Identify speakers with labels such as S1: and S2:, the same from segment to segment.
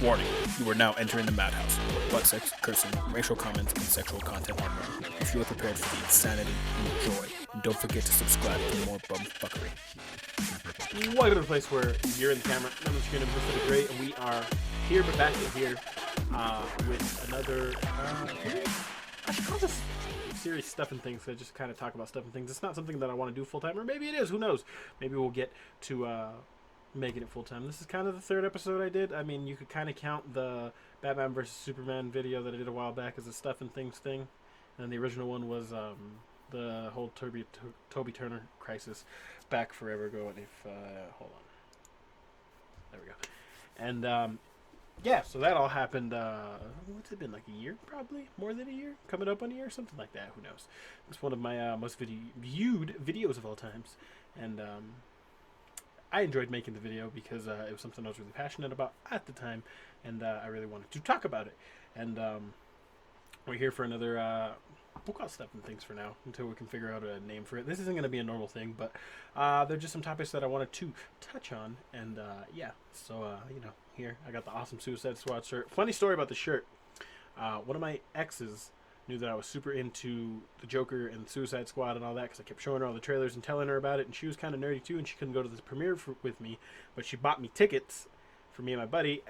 S1: Warning, you are now entering the madhouse. Butt sex, cursing, racial comments, and sexual content are more. If you are prepared for the insanity, enjoy. And don't forget to subscribe for more bumfuckery.
S2: Welcome to the place where you're in the camera, I'm the screen, I'm Mr. Great, and we are here, but back in here with another, I should call this series Stuff and Things, so I just kind of talk about stuff and things. It's not something that I want to do full-time, or maybe it is, who knows? Maybe we'll get to making it full-time. This is kind of the third episode I did. I mean, you could kind of count the Batman vs. Superman video that I did a while back as a Stuff and Things thing, and the original one was the whole Toby Turner crisis back forever ago. And if hold on, there we go. And yeah, so that all happened. What's it been, like a year? Probably more than a year, coming up on a year, something like that. Who knows? It's one of my most viewed videos of all times, and I enjoyed making the video because it was something I was really passionate about at the time, and I really wanted to talk about it. And we're here for another, we'll call it Stuff and Things for now, until we can figure out a name for it. This isn't going to be a normal thing, but they're just some topics that I wanted to touch on, and yeah, so, you know, here, I got the awesome Suicide Squad shirt. Funny story about the shirt. One of my exes knew that I was super into the Joker and Suicide Squad and all that, because I kept showing her all the trailers and telling her about it, and she was kind of nerdy too, and she couldn't go to the premiere with me, but she bought me tickets for me and my buddy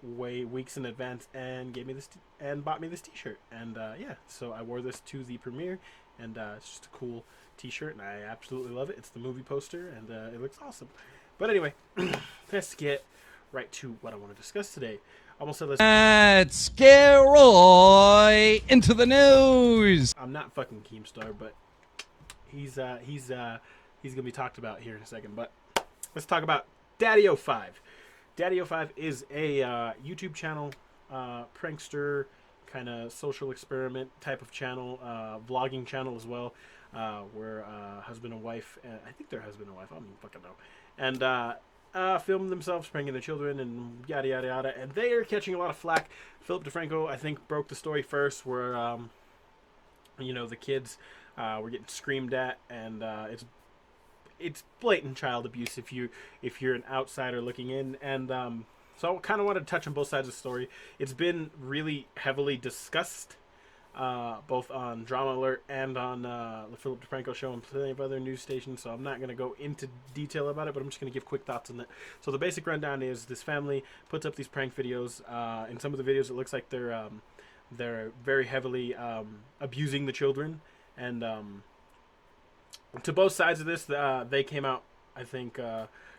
S2: weeks in advance, and gave me this and bought me this t-shirt. And yeah, so I wore this to the premiere, and it's just a cool t-shirt, and I absolutely love it. It's the movie poster, and it looks awesome. But anyway, let's get right to what I want to discuss today. Almost said
S3: let's get right into the news.
S2: I'm not fucking Keemstar, but he's gonna be talked about here in a second. But let's talk about Daddyofive. Daddyofive is a YouTube channel, prankster, kind of social experiment type of channel, vlogging channel as well, where husband and wife, I think they're husband and wife, I don't even fucking know, and film themselves pranking their children and yada yada yada, and they are catching a lot of flack. Philip Defranco, I think, broke the story first, where you know, the kids were getting screamed at, and it's blatant child abuse if you're an outsider looking in. And so I kind of want to touch on both sides of the story. It's been really heavily discussed, both on Drama Alert and on the Philip DeFranco show and plenty of other news stations, so I'm not going to go into detail about it, but I'm just going to give quick thoughts on it. So the basic rundown is this family puts up these prank videos. In some of the videos, it looks like they're very heavily abusing the children, and to both sides of this, they came out, I think,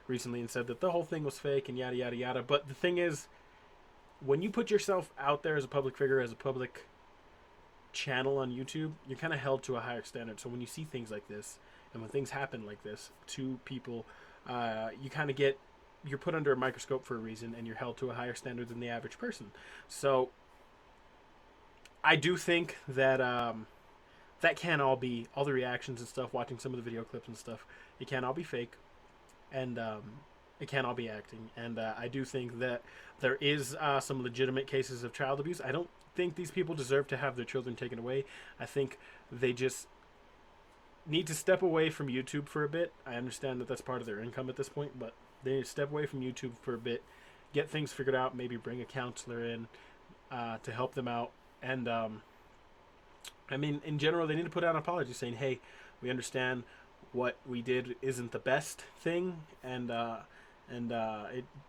S2: recently and said that the whole thing was fake and yada yada yada. But the thing is, when you put yourself out there as a public figure, as a public channel on YouTube, you're kind of held to a higher standard. So when you see things like this, and when things happen like this to people, you kind of you're put under a microscope for a reason, and you're held to a higher standard than the average person. So I do think that that can't all be, all the reactions and stuff, watching some of the video clips and stuff, it can't all be fake, and it can't all be acting. And I do think that there is some legitimate cases of child abuse. I don't think these people deserve to have their children taken away. I think they just need to step away from YouTube for a bit. I understand that that's part of their income at this point, but they need to step away from YouTube for a bit, get things figured out, maybe bring a counselor in to help them out. And I mean, in general, they need to put out an apology saying, hey, we understand what we did isn't the best thing, and the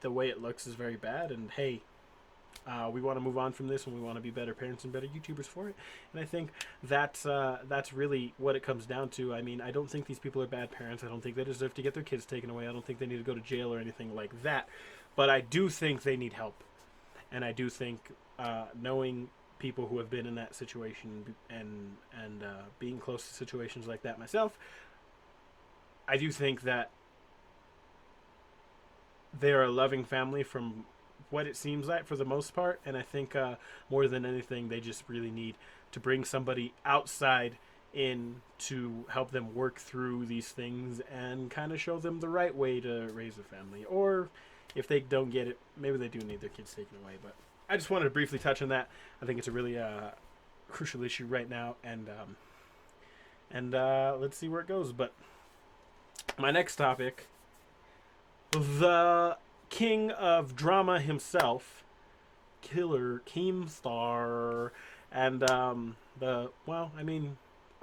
S2: way it looks is very bad, and hey, we want to move on from this, and we want to be better parents and better YouTubers for it. And I think that's really what it comes down to. I mean, I don't think these people are bad parents. I don't think they deserve to get their kids taken away. I don't think they need to go to jail or anything like that. But I do think they need help. And I do think knowing people who have been in that situation and being close to situations like that myself, I do think that they're a loving family from what it seems like for the most part. And I think more than anything, they just really need to bring somebody outside in to help them work through these things and kind of show them the right way to raise a family. Or if they don't get it, maybe they do need their kids taken away. But I just wanted to briefly touch on that. I think it's a really crucial issue right now, and let's see where it goes. But my next topic, the king of drama himself, killer Keemstar, and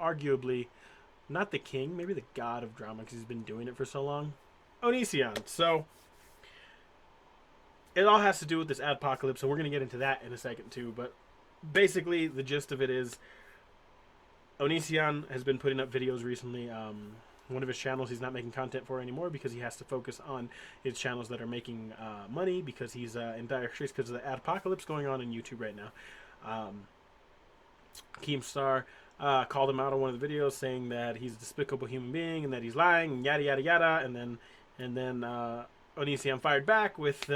S2: arguably not the king, maybe the god of drama because he's been doing it for so long, Onision. So it all has to do with this adpocalypse, and we're going to get into that in a second too. But basically, the gist of it is Onision has been putting up videos recently. One of his channels he's not making content for anymore because he has to focus on his channels that are making money because he's in dire straits because of the adpocalypse going on in YouTube right now. Keemstar called him out on one of the videos saying that he's a despicable human being and that he's lying and yada yada yada, and then Onision fired back with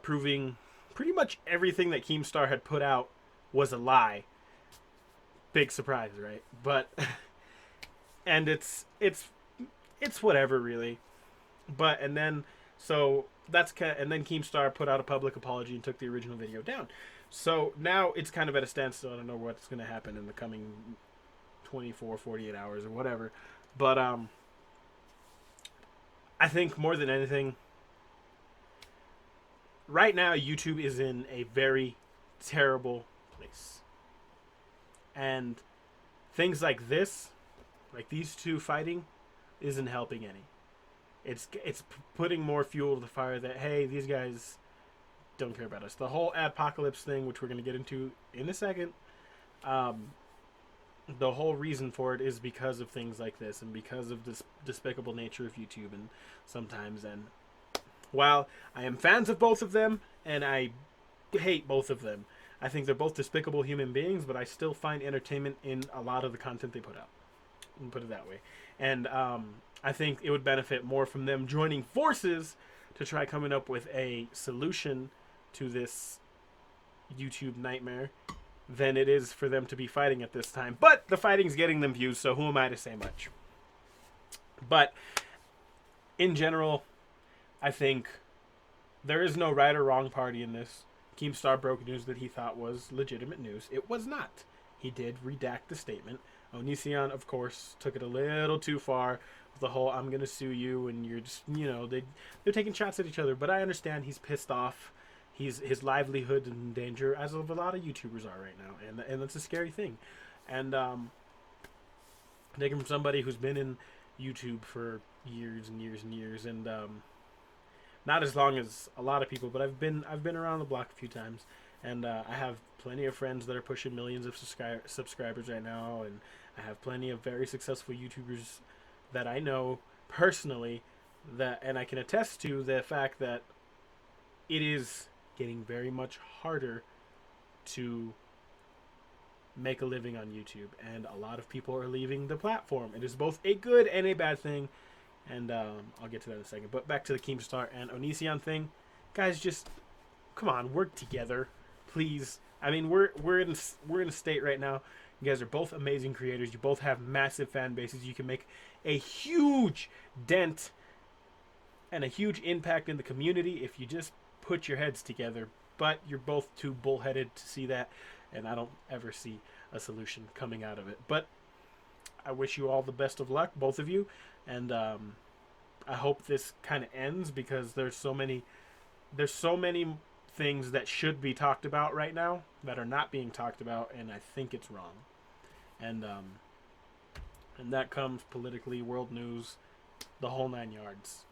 S2: proving pretty much everything that Keemstar had put out was a lie. Big surprise, right? But and it's whatever really. But and then Keemstar put out a public apology and took the original video down. So now it's kind of at a standstill. I don't know what's going to happen in the coming 24, 48 hours or whatever. But I think more than anything, right now YouTube is in a very terrible place. And things like this, like these two fighting, isn't helping any. It's putting more fuel to the fire that, hey, these guys don't care about us. The whole apocalypse thing, which we're going to get into in a second, the whole reason for it is because of things like this and because of this despicable nature of YouTube and sometimes. And while I am fans of both of them and I hate both of them, I think they're both despicable human beings, but I still find entertainment in a lot of the content they put out. And put it that way. And I think it would benefit more from them joining forces to try coming up with a solution to this YouTube nightmare than it is for them to be fighting at this time. But the fighting's getting them views, so who am I to say much? But in general, I think there is no right or wrong party in this. Keemstar broke news that he thought was legitimate news. It was not. He did redact the statement. Onision, of course, took it a little too far with the whole "I'm gonna sue you" and you're just, they're taking shots at each other. But I understand he's pissed off. His livelihood in danger, as of a lot of YouTubers are right now, and that's a scary thing. And taken from somebody who's been in YouTube for years and years and years, and not as long as a lot of people, but I've been around the block a few times, and I have plenty of friends that are pushing millions of subscribers right now, and I have plenty of very successful YouTubers that I know personally, and I can attest to the fact that it is getting very much harder to make a living on YouTube, and a lot of people are leaving the platform. It is both a good and a bad thing, and I'll get to that in a second. But back to the Keemstar and Onision thing, guys. Just come on, work together, please. I mean, we're in a state right now. You guys are both amazing creators. You both have massive fan bases. You can make a huge dent and a huge impact in the community if you just put your heads together. But you're both too bullheaded to see that, and I don't ever see a solution coming out of it. But I wish you all the best of luck, both of you, and I hope this kind of ends, because there's so many things that should be talked about right now that are not being talked about, and I think it's wrong. And that comes politically, world news, the whole 9 yards.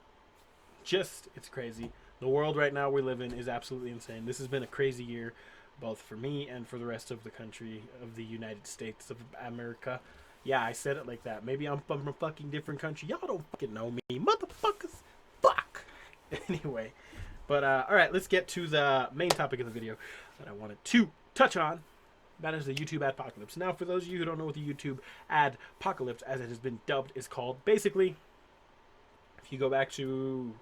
S2: It's crazy. The world right now we live in is absolutely insane. This has been a crazy year, both for me and for the rest of the country of the United States of America. Yeah, I said it like that. Maybe I'm from a fucking different country. Y'all don't fucking know me, motherfuckers. Fuck. Anyway, but all right, let's get to the main topic of the video that I wanted to touch on. That is the YouTube adpocalypse. Now, for those of you who don't know what the YouTube adpocalypse, as it has been dubbed, is called, basically, if you go back to,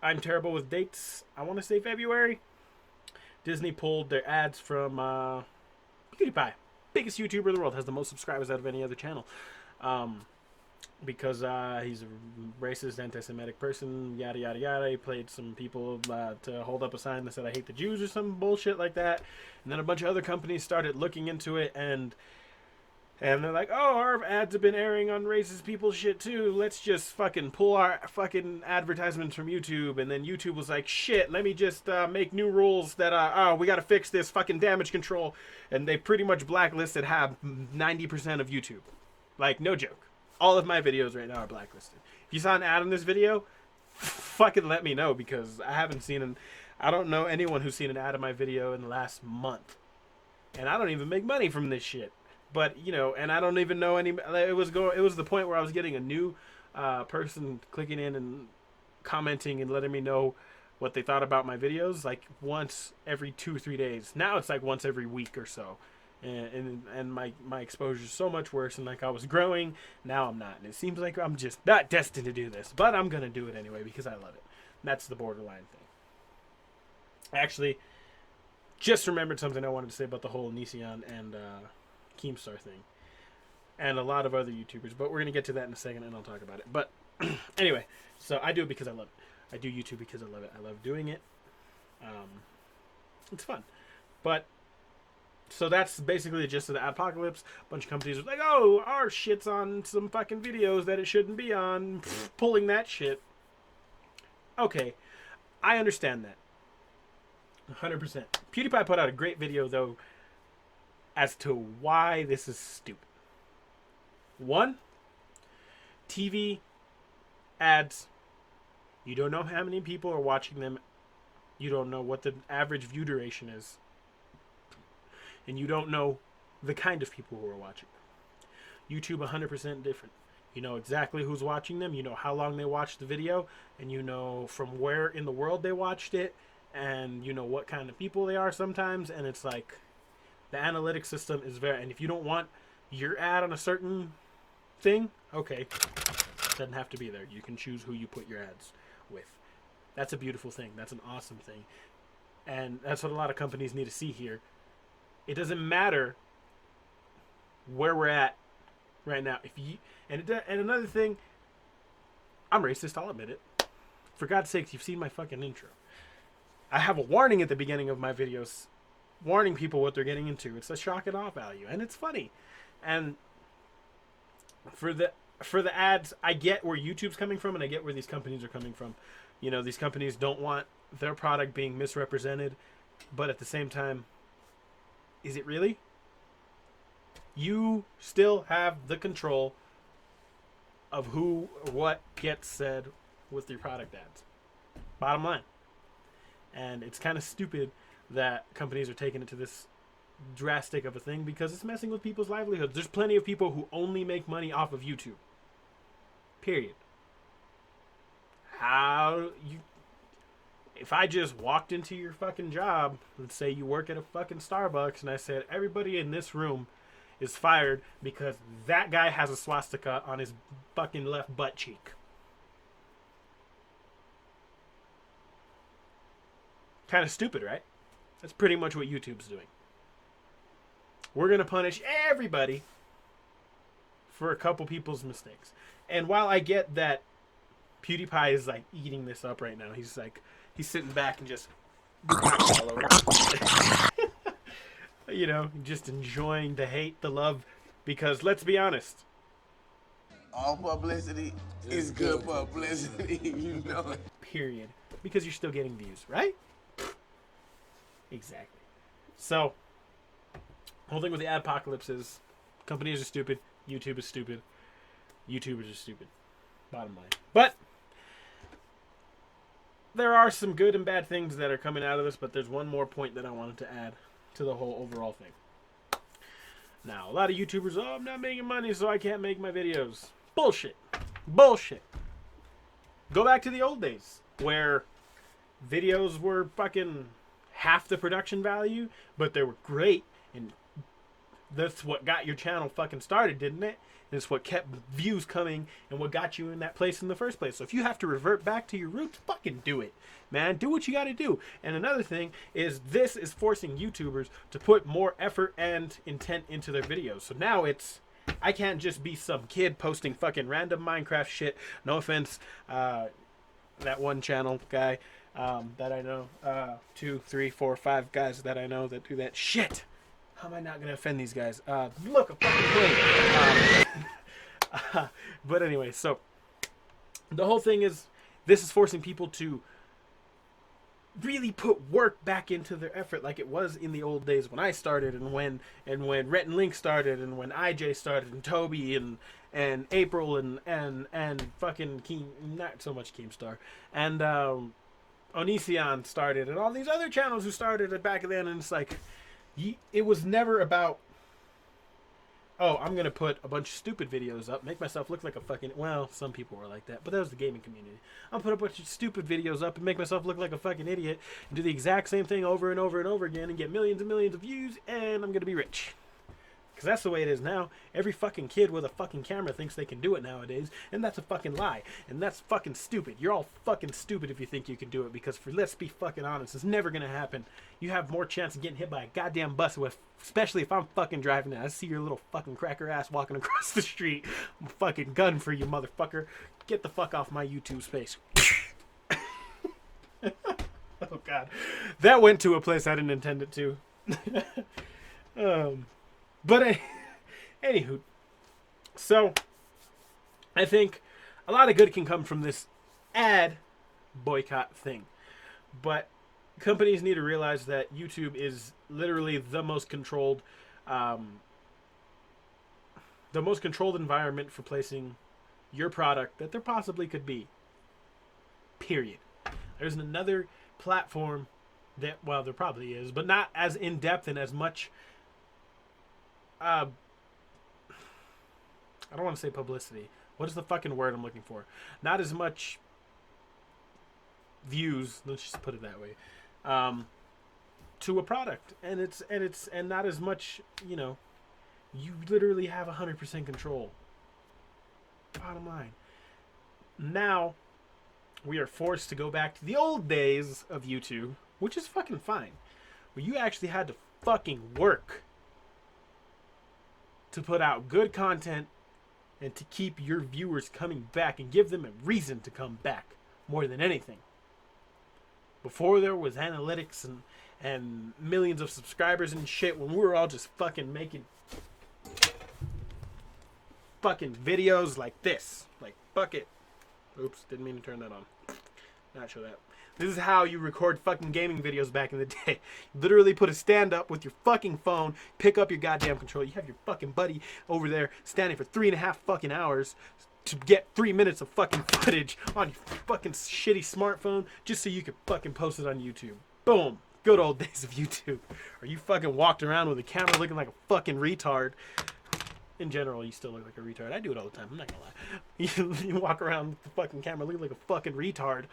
S2: I'm terrible with dates, I want to say February, Disney pulled their ads from PewDiePie. Biggest YouTuber in the world, has the most subscribers out of any other channel, because he's a racist, anti-Semitic person, yada yada yada. He played some people to hold up a sign that said "I hate the Jews" or some bullshit like that, and then a bunch of other companies started looking into it, and And they're like, oh, our ads have been airing on racist people shit too. Let's just fucking pull our fucking advertisements from YouTube. And then YouTube was like, shit, let me just make new rules that, we gotta fix this fucking damage control. And they pretty much blacklisted 90% of YouTube. Like, no joke. All of my videos right now are blacklisted. If you saw an ad in this video, fucking let me know, because I haven't seen I don't know anyone who's seen an ad of my video in the last month. And I don't even make money from this shit. But, you know, and I don't even know any. It was the point where I was getting a new person clicking in and commenting and letting me know what they thought about my videos, like once every 2 or 3 days. Now it's like once every week or so, and my exposure is so much worse. And like I was growing, now I'm not. And it seems like I'm just not destined to do this, but I'm gonna do it anyway because I love it. And that's the borderline thing. Actually, just remembered something I wanted to say about the whole Onision and Keemstar thing, and a lot of other YouTubers, but we're gonna get to that in a second, and I'll talk about it. But anyway, so I do it because I love it. I do YouTube because I love it. I love doing it. It's fun. But so that's basically the gist of the apocalypse. A bunch of companies are like, "Oh, our shit's on some fucking videos that it shouldn't be on," pulling that shit. Okay, I understand that. 100%. PewDiePie put out a great video though, as to why this is stupid. One, TV ads. You don't know how many people are watching them. You don't know what the average view duration is. And you don't know the kind of people who are watching them. YouTube 100% different. You know exactly who's watching them. You know how long they watched the video. And you know from where in the world they watched it. And you know what kind of people they are sometimes. And it's like, the analytics system is very, and if you don't want your ad on a certain thing, okay, it doesn't have to be there. You can choose who you put your ads with. That's a beautiful thing. That's an awesome thing. And that's what a lot of companies need to see here. It doesn't matter where we're at right now. And another thing, I'm racist, I'll admit it. For God's sakes, you've seen my fucking intro. I have a warning at the beginning of my videos, warning people what they're getting into. It's a shock and awe value, and it's funny. And for the ads, I get where YouTube's coming from, and I get where these companies are coming from. You know, these companies don't want their product being misrepresented, but at the same time, is it really? You still have the control of who or what gets said with your product ads. Bottom line. And it's kind of stupid that companies are taking it to this drastic of a thing because it's messing with people's livelihoods. There's plenty of people who only make money off of YouTube. Period. If I just walked into your fucking job, let's say you work at a fucking Starbucks, and I said, everybody in this room is fired because that guy has a swastika on his fucking left butt cheek. Kind of stupid, right? That's pretty much what YouTube's doing. We're going to punish everybody for a couple people's mistakes. And while I get that PewDiePie is like eating this up right now, he's sitting back and just all over. You know, just enjoying the hate, the love, because let's be honest.
S4: All publicity is good publicity, you know it.
S2: Period. Because you're still getting views, right? Exactly. So, the whole thing with the apocalypse is companies are stupid, YouTube is stupid, YouTubers are stupid. Bottom line. But there are some good and bad things that are coming out of this, but there's one more point that I wanted to add to the whole overall thing. Now, a lot of YouTubers, I'm not making money, so I can't make my videos. Bullshit. Bullshit. Go back to the old days where videos were fucking half the production value, but they were great, and that's what got your channel fucking started, didn't it? And it's what kept views coming and what got you in that place in the first place. So if you have to revert back to your roots, fucking do it, man. Do what you gotta do. And another thing is, this is forcing YouTubers to put more effort and intent into their videos. So now I can't just be some kid posting fucking random Minecraft shit. No offense, that one channel guy that I know, 2, 3, 4, 5 guys that I know that do that shit. how am I not gonna offend these guys? Look, a fucking plane. But anyway, so the whole thing is, this is forcing people to really put work back into their effort, like it was in the old days when I started, and when Rhett and Link started, and when IJ started, and Toby and April and fucking not so much Keemstar, and Onision started, and all these other channels who started it back then. And it's like, it was never about, oh, I'm gonna put a bunch of stupid videos up, make myself look like a fucking, well, some people were like that, but that was the gaming community. I'll put a bunch of stupid videos up and make myself look like a fucking idiot and do the exact same thing over and over and over again and get millions and millions of views, and I'm gonna be rich. Because that's the way it is now. Every fucking kid with a fucking camera thinks they can do it nowadays, and that's a fucking lie. And that's fucking stupid. You're all fucking stupid if you think you can do it, because let's be fucking honest, it's never gonna happen. You have more chance of getting hit by a goddamn bus, especially if I'm fucking driving and I see your little fucking cracker ass walking across the street. I'm a fucking gun for you, motherfucker. Get the fuck off my YouTube space. Oh god. That went to a place I didn't intend it to. But anywho, so I think a lot of good can come from this ad boycott thing. But companies need to realize that YouTube is literally the most controlled environment for placing your product that there possibly could be. Period. There's another platform that, well, there probably is, but not as in-depth and as much, I don't want to say publicity. What is the fucking word I'm looking for? Not as much views, let's just put it that way, to a product. And not as much, you literally have 100% control. Bottom line. Now, we are forced to go back to the old days of YouTube, which is fucking fine, where you actually had to fucking work to put out good content and to keep your viewers coming back and give them a reason to come back more than anything. Before there was analytics and millions of subscribers and shit, when we were all just fucking making fucking videos like this, like fuck it. Oops, didn't mean to turn that on. Not sure that. This is how you record fucking gaming videos back in the day. Literally put a stand up with your fucking phone, pick up your goddamn controller. You have your fucking buddy over there standing for 3.5 fucking hours to get 3 minutes of fucking footage on your fucking shitty smartphone just so you could fucking post it on YouTube. Boom. Good old days of YouTube. Or you fucking walked around with a camera looking like a fucking retard. In general, you still look like a retard. I do it all the time. I'm not gonna lie. You walk around with the fucking camera looking like a fucking retard.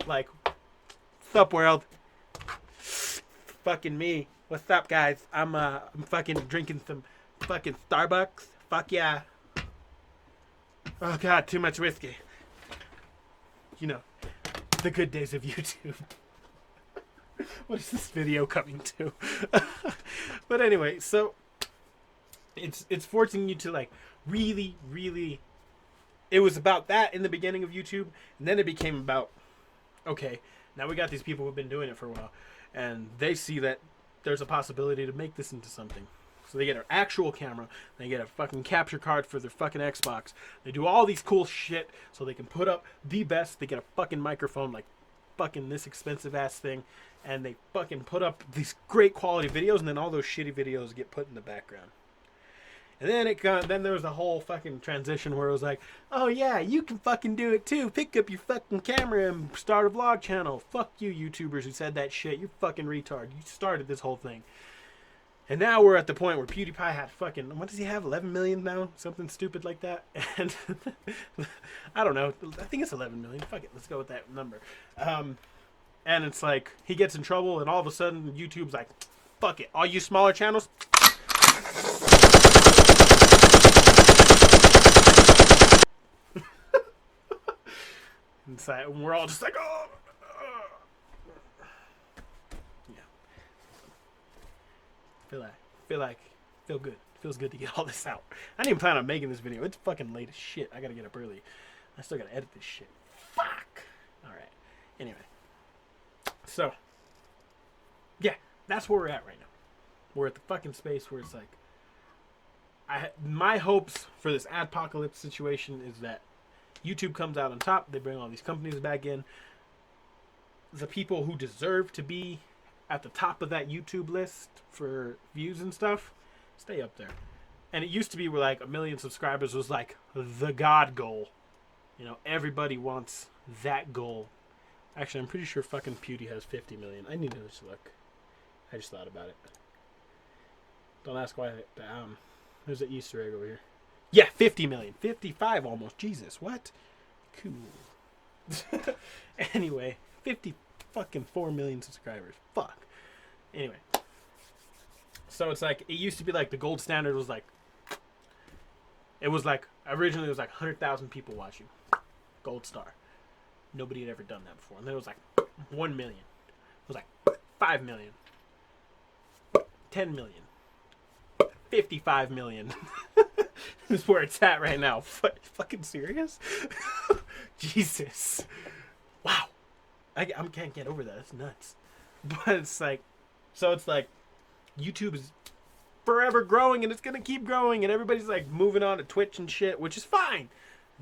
S2: Like, what's up, world? Fucking me. What's up, guys? I'm fucking drinking some fucking Starbucks. Fuck yeah. Oh god, too much whiskey. The good days of YouTube. What is this video coming to? But anyway, so it's forcing you to, like, really, really. It was about that in the beginning of YouTube, and then it became about, okay, now we got these people who've been doing it for a while, and they see that there's a possibility to make this into something. So they get an actual camera, they get a fucking capture card for their fucking Xbox. They do all these cool shit so they can put up the best. They get a fucking microphone, like fucking this expensive ass thing, and they fucking put up these great quality videos, and then all those shitty videos get put in the background. And then there was a whole fucking transition where it was like, oh yeah, you can fucking do it too. Pick up your fucking camera and start a vlog channel. Fuck you, YouTubers who said that shit. You're fucking retard. You started this whole thing. And now we're at the point where PewDiePie had fucking, what does he have, 11 million now? Something stupid like that. And I don't know. I think it's 11 million. Fuck it. Let's go with that number. And it's like, he gets in trouble, and all of a sudden YouTube's like, fuck it. All you smaller channels, and we're all just like, oh. Yeah. Feel good. Feels good to get all this out. I didn't even plan on making this video. It's fucking late as shit. I gotta get up early. I still gotta edit this shit. Fuck. Alright. Anyway. So. Yeah. That's where we're at right now. We're at the fucking space where it's like, my hopes for this adpocalypse situation is that YouTube comes out on top. They bring all these companies back in. The people who deserve to be at the top of that YouTube list for views and stuff stay up there. And it used to be where like 1 million subscribers was like the god goal. You know, everybody wants that goal. Actually, I'm pretty sure fucking Pewdie has 50 million. I need to just look. I just thought about it. Don't ask why. There's an Easter egg over here. Yeah, 50 million. 55 almost. Jesus, what? Cool. Anyway, 4 million subscribers. Fuck. Anyway. So it's like, it used to be like the gold standard was like, it was like, originally it was like 100,000 people watching. Gold star. Nobody had ever done that before. And then it was like 1 million. It was like 5 million. 10 million. 55 million. This is where it's at right now. Fucking serious? Jesus. Wow. I can't get over that. It's nuts. But it's like, so it's like, YouTube is forever growing and it's going to keep growing and everybody's like moving on to Twitch and shit, which is fine.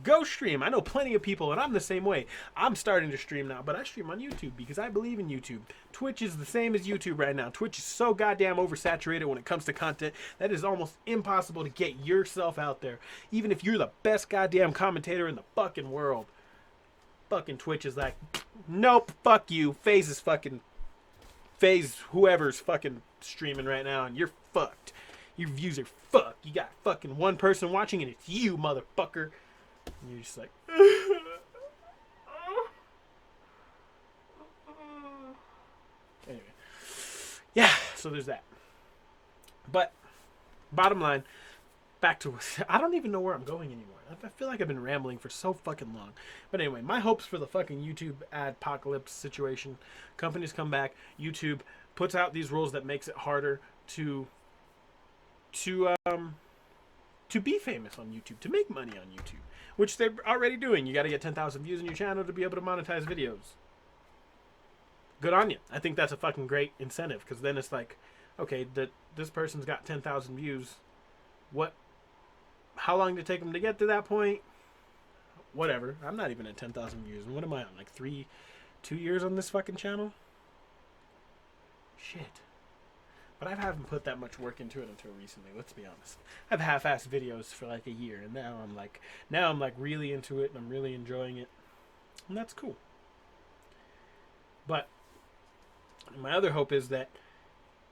S2: Go stream. I know plenty of people and I'm the same way. I'm starting to stream now, but I stream on YouTube because I believe in YouTube. Twitch is the same as YouTube right now. Twitch is so goddamn oversaturated when it comes to content that it is almost impossible to get yourself out there. Even if you're the best goddamn commentator in the fucking world. Fucking Twitch is like, nope, fuck you. FaZe whoever's fucking streaming right now and you're fucked. Your views are fucked. You got fucking one person watching and it's you, motherfucker. And you're just like, anyway. Yeah, so there's that. But bottom line, back to, I don't even know where I'm going anymore. I feel like I've been rambling for so fucking long. But anyway, my hopes for the fucking YouTube adpocalypse situation. Companies come back. YouTube puts out these rules that makes it harder to be famous on YouTube, to make money on YouTube, which they're already doing. You got to get 10,000 views on your channel to be able to monetize videos. Good on you. I think that's a fucking great incentive because then it's like, okay, this person's got 10,000 views. How long did it take them to get to that point? Whatever. I'm not even at 10,000 views. And what am I on? Like 2 years on this fucking channel? Shit. But I haven't put that much work into it until recently, let's be honest. I've half-assed videos for like a year and now I'm like really into it and I'm really enjoying it. And that's cool. But my other hope is that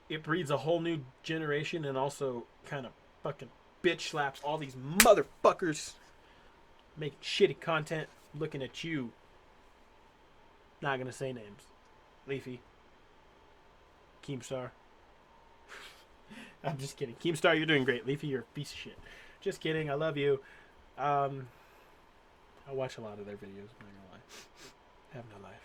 S2: it breeds a whole new generation and also kind of fucking bitch slaps all these motherfuckers making shitty content, looking at you. Not gonna say names. Leafy. Keemstar. I'm just kidding. Keemstar, you're doing great. Leafy, you're a piece of shit. Just kidding. I love you. I watch a lot of their videos. I'm not gonna lie. I have no life.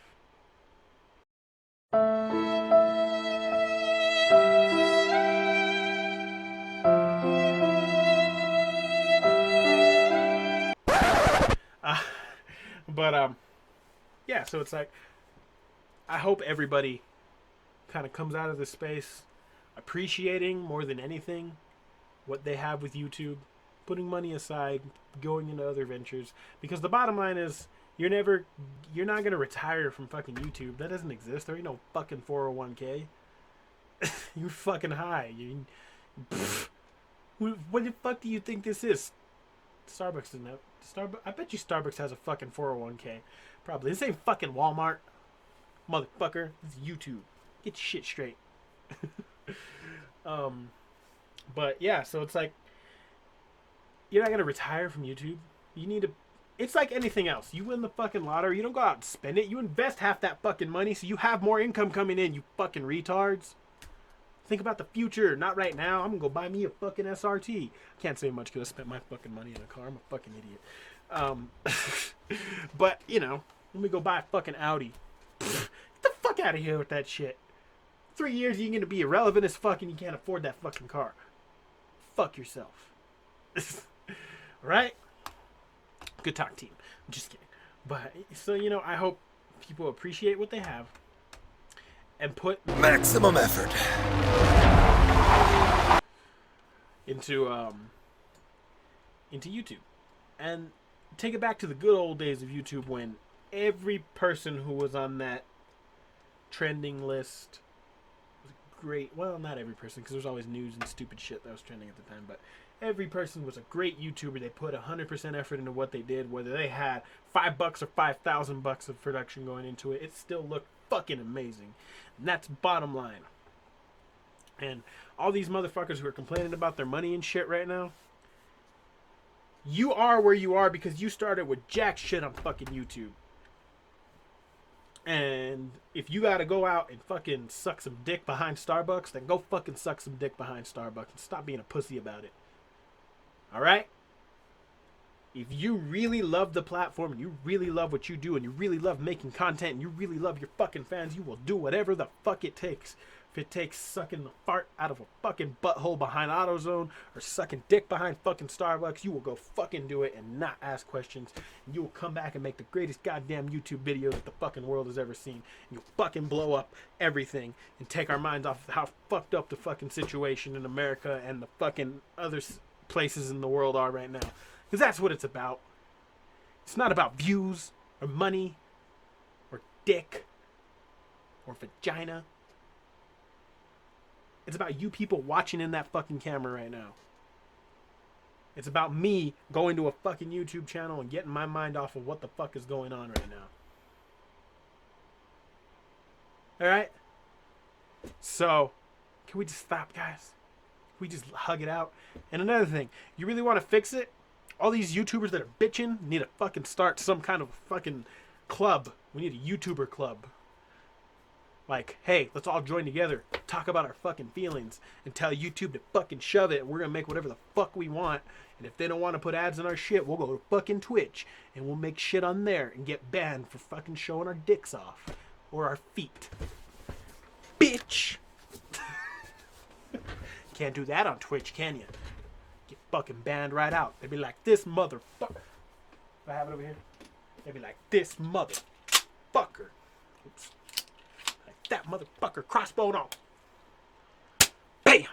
S2: Yeah, so it's like, I hope everybody kind of comes out of this space appreciating more than anything what they have with YouTube, putting money aside, going into other ventures, because the bottom line is you're not going to retire from fucking YouTube. That doesn't exist. There ain't no fucking 401k. You're fucking high. What the fuck do you think this is? Starbucks doesn't have. I bet you Starbucks has a fucking 401k. Probably. This ain't fucking Walmart. Motherfucker. This is YouTube. Get your shit straight. But yeah, so it's like, you're not going to retire from YouTube. You need to, it's like anything else. You win the fucking lottery, you don't go out and spend it. You invest half that fucking money so you have more income coming in, you fucking retards. Think about the future, not right now. I'm going to go buy me a fucking SRT. Can't say much because I spent my fucking money in a car. I'm a fucking idiot. But, you know, let me go buy a fucking Audi. Get the fuck out of here with that shit. 3 years you're going to be irrelevant as fuck and you can't afford that fucking car. Fuck yourself. Right? Good talk, team. I'm just kidding. But, so, you know, I hope people appreciate what they have and put
S5: maximum effort.
S2: into YouTube, and take it back to the good old days of YouTube when every person who was on that trending list was great. Well, not every person, because there's always news and stupid shit that was trending at the time, but every person was a great YouTuber. They put 100% effort into what they did, whether they had $5 or $5,000 of production going into it. It still looked fucking amazing, and that's bottom line. And all these motherfuckers who are complaining about their money and shit right now, you are where you are because you started with jack shit on fucking YouTube. And if you gotta go out and fucking suck some dick behind Starbucks, then go fucking suck some dick behind Starbucks and stop being a pussy about it. Alright? If you really love the platform and you really love what you do and you really love making content and you really love your fucking fans, you will do whatever the fuck it takes. If it takes sucking the fart out of a fucking butthole behind AutoZone or sucking dick behind fucking Starbucks, you will go fucking do it and not ask questions. And you will come back and make the greatest goddamn YouTube video that the fucking world has ever seen. And you'll fucking blow up everything and take our minds off of how fucked up the fucking situation in America and the fucking other places in the world are right now. Because that's what it's about. It's not about views or money or dick or vagina. It's about you people watching in that fucking camera right now. It's about me going to a fucking YouTube channel and getting my mind off of what the fuck is going on right now. Alright? So, can we just stop, guys? Can we just hug it out? And another thing, you really want to fix it? All these YouTubers that are bitching need to fucking start some kind of fucking club. We need a YouTuber club. Like, hey, let's all join together, talk about our fucking feelings, and tell YouTube to fucking shove it. We're gonna make whatever the fuck we want. And if they don't want to put ads on our shit, we'll go to fucking Twitch and we'll make shit on there and get banned for fucking showing our dicks off. Or our feet. Bitch! Can't do that on Twitch, can you? Get fucking banned right out. They'd be like, this motherfucker. Do I have it over here? They'd be like, this motherfucker. Oops. That motherfucker, crossbow on. Bam!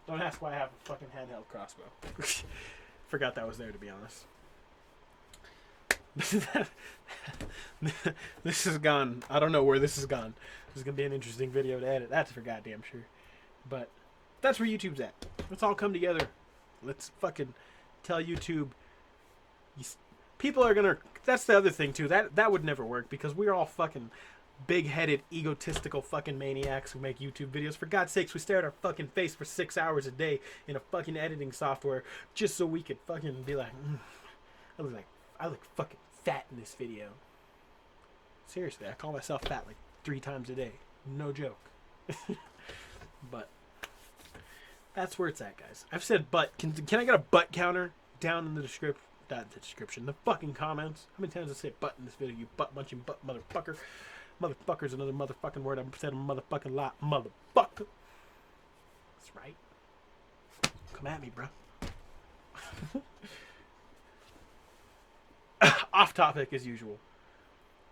S2: Don't ask why I have a fucking handheld crossbow. Forgot that was there, to be honest. This is gone. I don't know where this has gone. This is going to be an interesting video to edit. That's for goddamn sure. But that's where YouTube's at. Let's all come together. Let's fucking tell YouTube... People are gonna... That's the other thing, too. That would never work because we're all fucking big-headed, egotistical fucking maniacs who make YouTube videos. For God's sakes, we stare at our fucking face for 6 hours a day in a fucking editing software just so we could fucking be like, I look fucking fat in this video. Seriously, I call myself fat like 3 times a day. No joke. But that's where it's at, guys. I've said butt. Can I get a butt counter down in the description? Not the description, the fucking comments. How many times I say butt in this video? You butt munching butt motherfucker. Motherfucker's another motherfucking word. I've said a motherfucking lot. Motherfucker. That's right. Come at me, bro. Off topic as usual.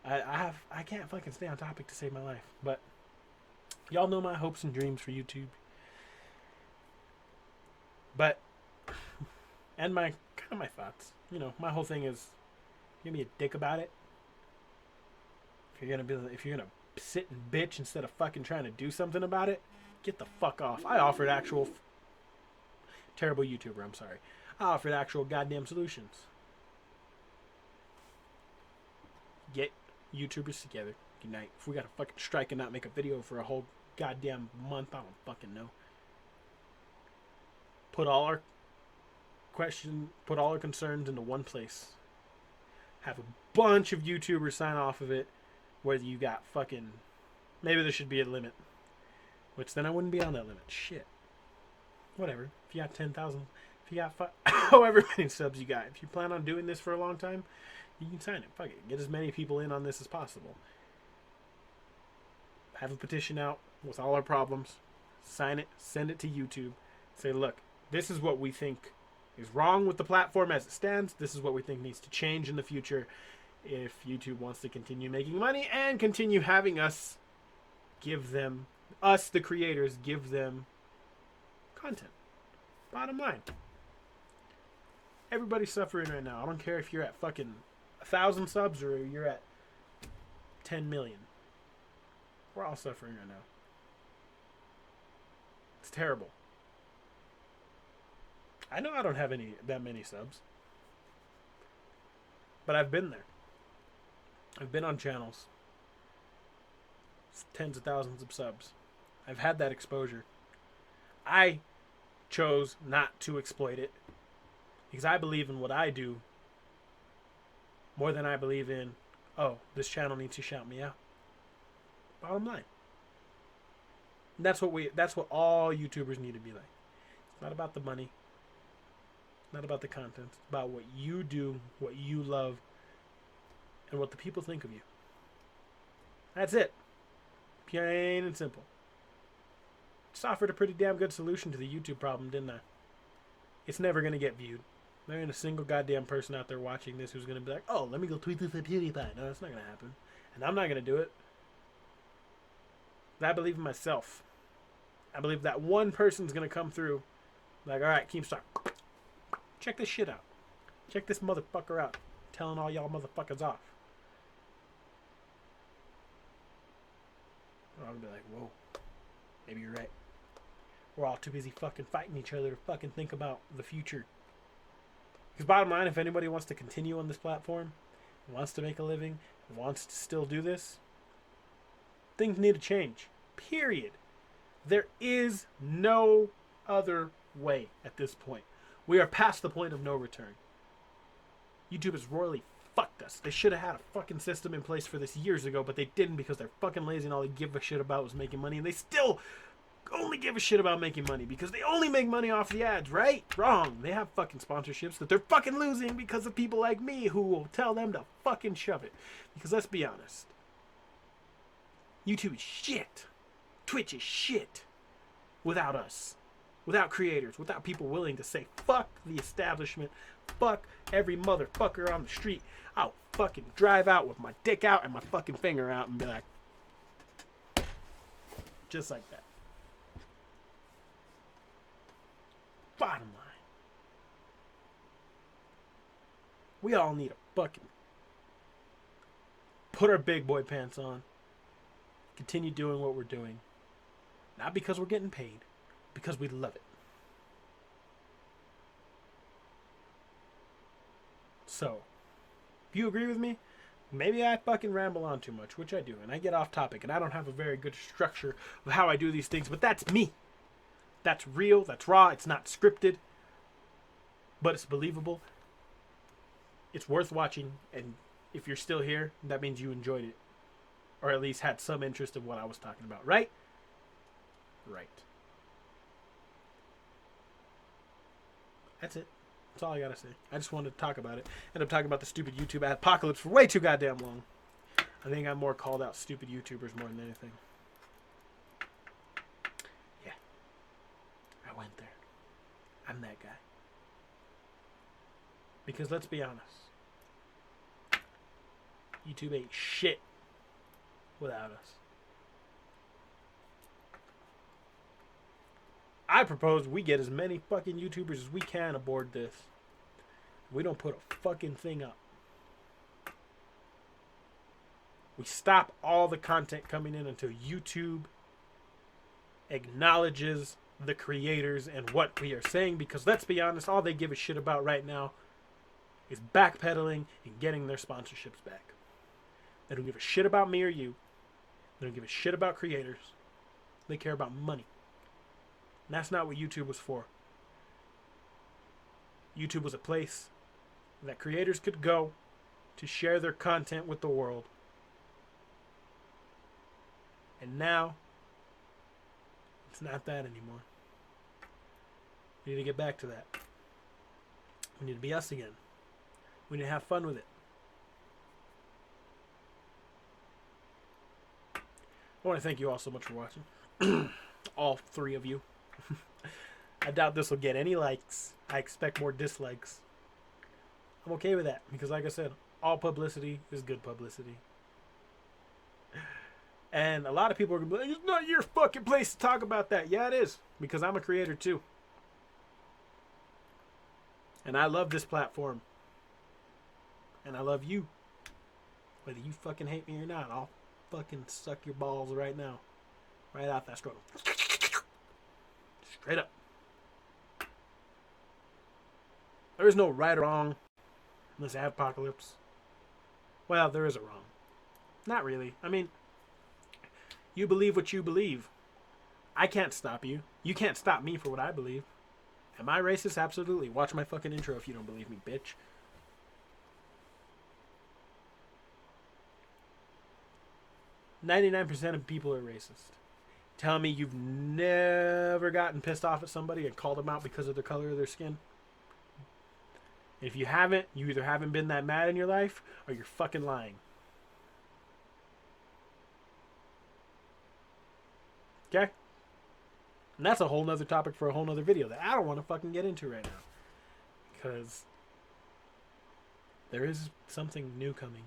S2: I can't fucking stay on topic to save my life. But y'all know my hopes and dreams for YouTube. But and my kind of my thoughts. You know, my whole thing is give me a dick about it. If you're gonna sit and bitch instead of fucking trying to do something about it, get the fuck off. I offered actual terrible YouTuber, I'm sorry. I offered actual goddamn solutions. Get YouTubers together, unite. If we gotta fucking strike and not make a video for a whole goddamn month, I don't fucking know. Put all our concerns into one place. Have a bunch of YouTubers sign off of it. Whether you got fucking... Maybe there should be a limit. Which then I wouldn't be on that limit. Shit. Whatever. If you got 10,000... If you got however many subs you got. If you plan on doing this for a long time, you can sign it. Fuck it. Get as many people in on this as possible. Have a petition out with all our problems. Sign it. Send it to YouTube. Say, look, this is what we think is wrong with the platform as it stands. This is what we think needs to change in the future if YouTube wants to continue making money and continue having us give them Us, the creators, give them content. Bottom line. Everybody's suffering right now. I don't care if you're at fucking 1,000 subs or you're at 10 million. We're all suffering right now. It's terrible. I know I don't have that many subs. But I've been there. I've been on channels. Tens of thousands of subs. I've had that exposure. I chose not to exploit it because I believe in what I do more than I believe in, oh, this channel needs to shout me out. Bottom line. That's what all YouTubers need to be like. It's not about the money. It's not about the content. It's about what you do, what you love, and what the people think of you. That's it. Plain and simple. Just offered a pretty damn good solution to the YouTube problem, didn't I? It's never going to get viewed. There ain't a single goddamn person out there watching this who's going to be like, oh, let me go tweet this at PewDiePie. No, it's not going to happen. And I'm not going to do it. I believe in myself. I believe that one person's going to come through like, all right, Keemstar, check this shit out. Check this motherfucker out. Telling all y'all motherfuckers off. I'll be like, whoa, maybe you're right. We're all too busy fucking fighting each other to fucking think about the future. Because bottom line, if anybody wants to continue on this platform, wants to make a living, wants to still do this, things need to change. Period. There is no other way at this point. We are past the point of no return. YouTube has royally fucked us. They should have had a fucking system in place for this years ago, but they didn't because they're fucking lazy and all they give a shit about was making money. And they still only give a shit about making money because they only make money off the ads, right? Wrong. They have fucking sponsorships that they're fucking losing because of people like me who will tell them to fucking shove it. Because let's be honest. YouTube is shit. Twitch is shit. Without us. Without creators. Without people willing to say, fuck the establishment. Fuck every motherfucker on the street. I'll fucking drive out with my dick out and my fucking finger out and be like, just like that. Bottom line. We all need a fucking put our big boy pants on. Continue doing what we're doing. Not because we're getting paid. Because we love it. So, if you agree with me, maybe I fucking ramble on too much, which I do, and I get off topic, and I don't have a very good structure of how I do these things, but that's me. That's real, that's raw, it's not scripted, but it's believable. It's worth watching, and if you're still here, that means you enjoyed it, or at least had some interest in what I was talking about, right? Right. That's it. That's all I gotta say. I just wanted to talk about it. End up talking about the stupid YouTube apocalypse for way too goddamn long. I think I more called out stupid YouTubers more than anything. Yeah. I went there. I'm that guy. Because let's be honest. YouTube ain't shit without us. I propose we get as many fucking YouTubers as we can aboard this. We don't put a fucking thing up. We stop all the content coming in until YouTube acknowledges the creators and what we are saying. Because let's be honest, all they give a shit about right now is backpedaling and getting their sponsorships back. They don't give a shit about me or you. They don't give a shit about creators. They care about money. And that's not what YouTube was for. YouTube was a place that creators could go to share their content with the world. And now, it's not that anymore. We need to get back to that. We need to be us again. We need to have fun with it. I want to thank you all so much for watching. All three of you. I doubt this will get any likes. I expect more dislikes. I'm okay with that because, like I said, all publicity is good publicity. And a lot of people are going to be like, it's not your fucking place to talk about that. Yeah, it is. Because I'm a creator too. And I love this platform. And I love you. Whether you fucking hate me or not, I'll fucking suck your balls right now. Right out that scrotum. Straight up. There is no right or wrong in this apocalypse. Well, there is a wrong. Not really. I mean, you believe what you believe. I can't stop you. You can't stop me for what I believe. Am I racist? Absolutely. Watch my fucking intro if you don't believe me, bitch. 99% of people are racist. Tell me you've never gotten pissed off at somebody and called them out because of the color of their skin. If you haven't, you either haven't been that mad in your life or you're fucking lying. Okay? And that's a whole nother topic for a whole nother video that I don't want to fucking get into right now. Because there is something new coming.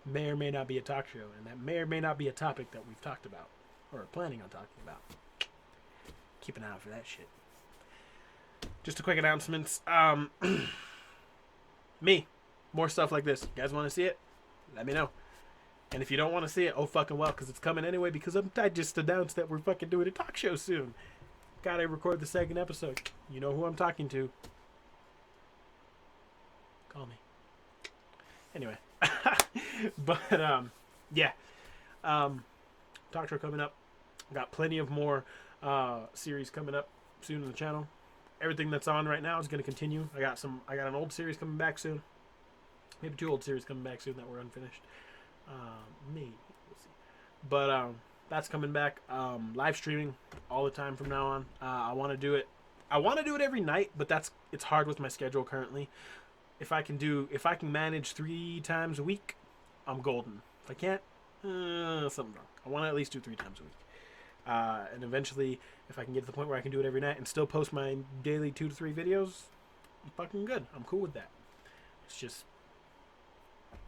S2: May or may not be a talk show, and that may or may not be a topic that we've talked about or are planning on talking about. Keep an eye out for that shit. Just a quick announcements. Me, more stuff like this. You guys want to see it? Let me know. And if you don't want to see it, oh fucking well, because it's coming anyway. Because I just announced that we're fucking doing a talk show soon. Gotta record the second episode. You know who I'm talking to. Call me. Anyway. But yeah, talk show coming up. Got plenty of more series coming up soon on the channel. Everything that's on right now is going to continue. I got an old series coming back soon. Maybe 2 old series coming back soon that were unfinished. Maybe we'll see. But that's coming back. Live streaming all the time from now on. I want to do it. I want to do it every night, but it's hard with my schedule currently. If I can manage 3 times a week, I'm golden. If I can't, something wrong. I want to at least do 3 times a week. And eventually, if I can get to the point where I can do it every night and still post my daily 2 to 3 videos, I'm fucking good. I'm cool with that.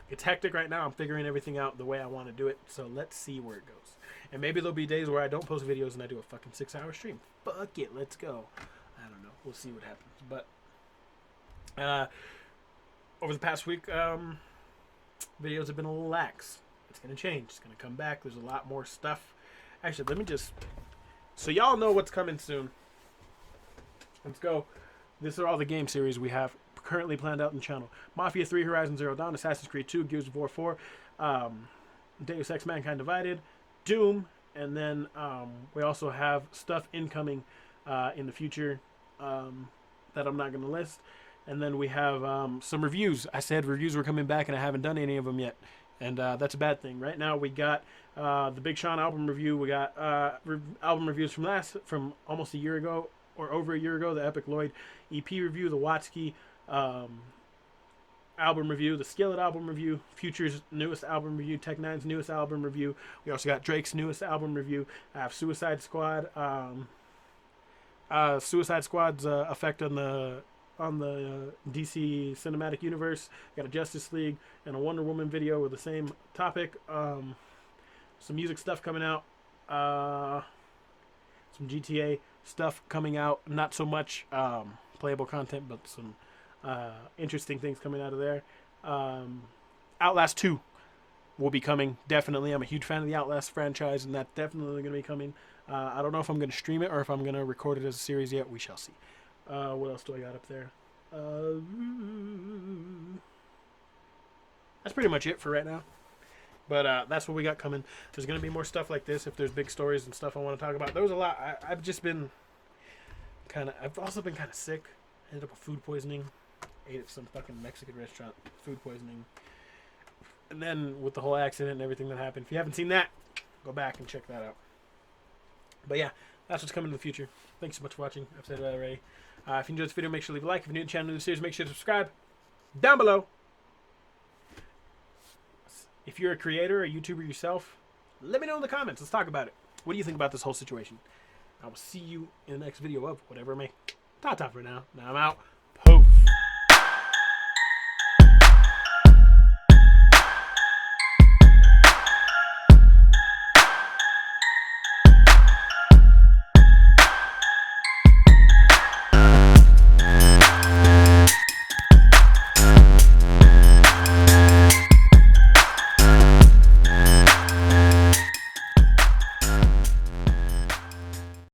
S2: It's hectic right now. I'm figuring everything out the way I want to do it. So let's see where it goes. And maybe there'll be days where I don't post videos and I do a fucking 6-hour stream. Fuck it. Let's go. I don't know. We'll see what happens. But, over the past week, videos have been a little lax. It's going to change. It's going to come back. There's a lot more stuff. Actually, let me just... So y'all know what's coming soon. Let's go. These are all the game series we have currently planned out in the channel. Mafia 3, Horizon Zero Dawn, Assassin's Creed 2, Gears of War 4, Deus Ex Mankind Divided, Doom, and then we also have stuff incoming in the future that I'm not going to list. And then we have some reviews. I said reviews were coming back, and I haven't done any of them yet. And that's a bad thing. Right now, we got the Big Sean album review. We got album reviews from almost a year ago, or over a year ago. The Epic Lloyd EP review, the Watsky album review, the Skillet album review, Future's newest album review, Tech Nine's newest album review. We also got Drake's newest album review. I have Suicide Squad. Suicide Squad's effect on the DC cinematic universe. Got a Justice League and a Wonder Woman video with the same topic. Some music stuff coming out. Some GTA stuff coming out. Not so much playable content, but some interesting things coming out of there. Outlast 2 will be coming, definitely. I'm a huge fan of the Outlast franchise, and that's definitely going to be coming. I don't know if I'm going to stream it or if I'm going to record it as a series yet. We shall see. What else do I got up there? That's pretty much it for right now. But that's what we got coming. There's going to be more stuff like this if there's big stories and stuff I want to talk about. There was a lot. I've just been I've also been kind of sick. Ended up with food poisoning. Ate at some fucking Mexican restaurant. Food poisoning. And then with the whole accident and everything that happened. If you haven't seen that, go back and check that out. But yeah, that's what's coming in the future. Thanks so much for watching. I've said it already. If you enjoyed this video, make sure to leave a like. If you're new to the channel, new to the series, make sure to subscribe down below. If you're a creator or a YouTuber yourself, let me know in the comments. Let's talk about it. What do you think about this whole situation? I will see you in the next video of whatever it may. Ta-ta for now. Now I'm out. Poof.